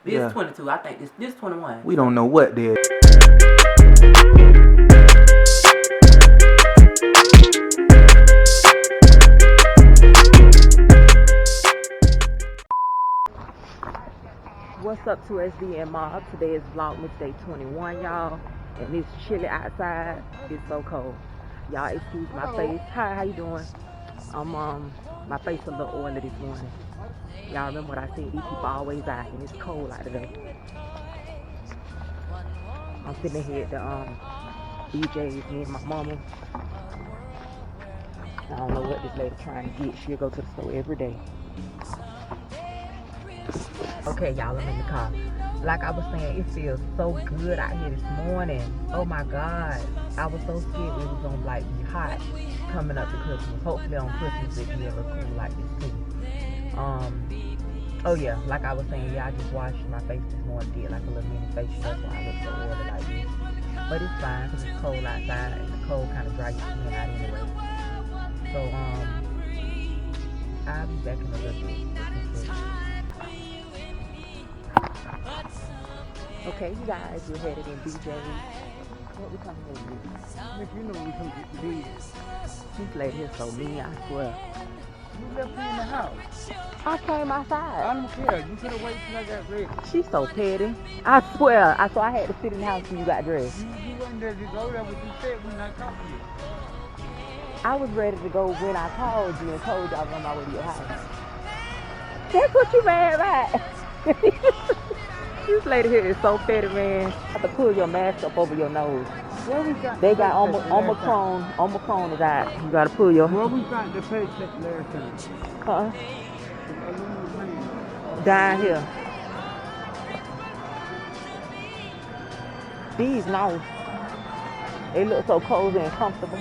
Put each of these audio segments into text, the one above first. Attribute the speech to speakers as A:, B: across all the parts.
A: This is 22. I think this 21.
B: We don't know what did.
C: What's up to SD and Mob? Today is Vlogmas day 21, y'all. And it's chilly outside. It's so cold. Y'all excuse my face. Hi, how you doing? My face a little oily this morning. Y'all remember what I said? These people always out and it's cold out today. I'm finna head to BJ's, me and my mama. I don't know what this lady trying to get. She'll go to the store every day. Okay, y'all, I'm in the car. Like I was saying, it feels so good out here this morning. Oh my God. I was so scared it was gonna like be hot coming up to Christmas. Hopefully on Christmas it be a little cool like this too. Oh yeah, like I was saying, yeah, I just washed my face this morning, did like a little mini facial. That's why I look so oily like this. But it's fine because it's cold outside and the cold kind of dry your skin out anyway. So I'll be back in a little bit. Okay, you guys, we're headed in BJ's. What we coming here with?
D: You know we come get the bees.
C: This lady here so mean, I swear.
D: You left me in the house.
C: I came outside.
D: I don't care. You could have waited till I got ready.
C: She's so petty. I swear. So I had to sit in the house when you got dressed.
D: You wasn't ready to go there, what you said when I talked to you.
C: I was ready to go when I called you and told you I was on my way to your house. That's what you mad about. This lady here is so petty, man. You have to pull your mask up over your nose. They got Omicron. Omicron is out. You gotta pull your.
D: Where we got the face last time?
C: Down here. These nice. They look so cozy and comfortable.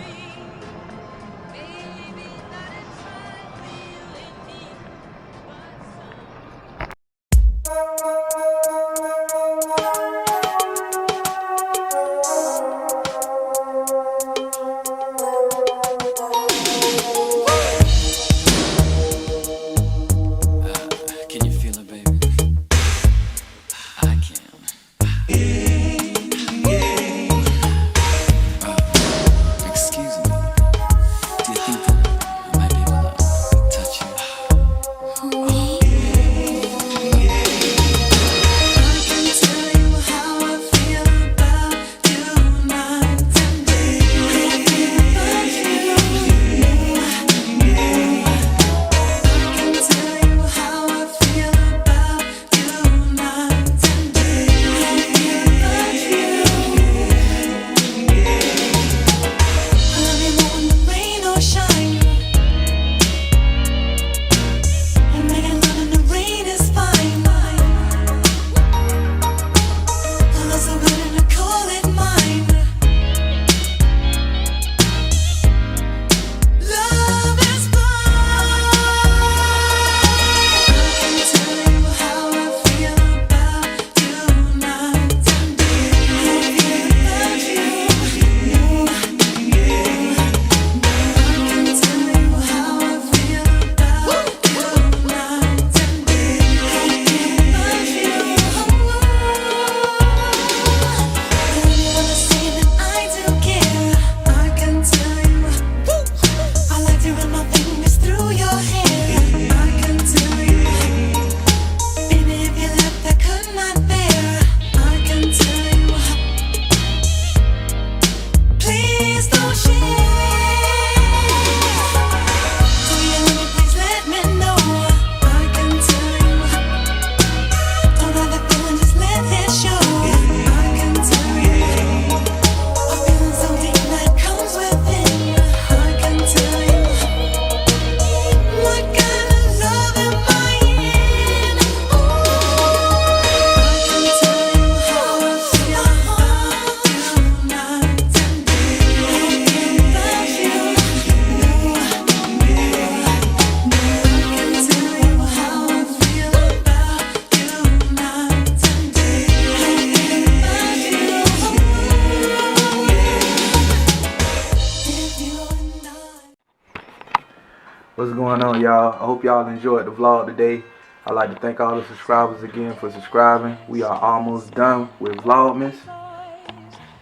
B: What's going on, y'all? I hope y'all enjoyed the vlog today. I'd like to thank all the subscribers again for subscribing. We are almost done with Vlogmas,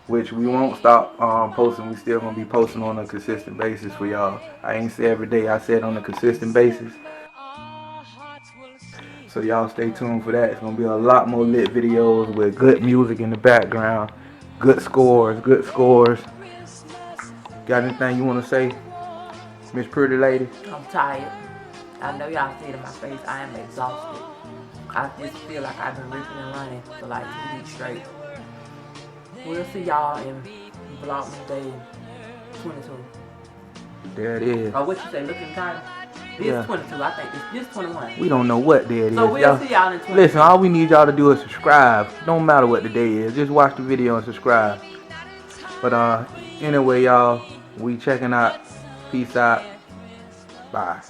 B: which we won't stop posting. We still gonna be posting on a consistent basis for y'all. I ain't say every day, I said on a consistent basis. So y'all stay tuned for that. It's gonna be a lot more lit videos with good music in the background, good scores, good scores. Got anything you wanna say, Miss Pretty Lady?
A: I'm tired. I know y'all see it in my face. I am exhausted. I just feel like I've been ripping and running for like 2 weeks straight. We'll see y'all in Vlogmas Day 22.
B: There it is.
A: Or what you say, look in the title? This
B: Yeah.
A: 22, I think. This 21.
B: We don't know what day it is.
A: So we'll see y'all in 22.
B: Listen, all we need y'all to do is subscribe. Don't matter what the day is. Just watch the video and subscribe. But anyway, y'all, we checking out. Peace out. Bye.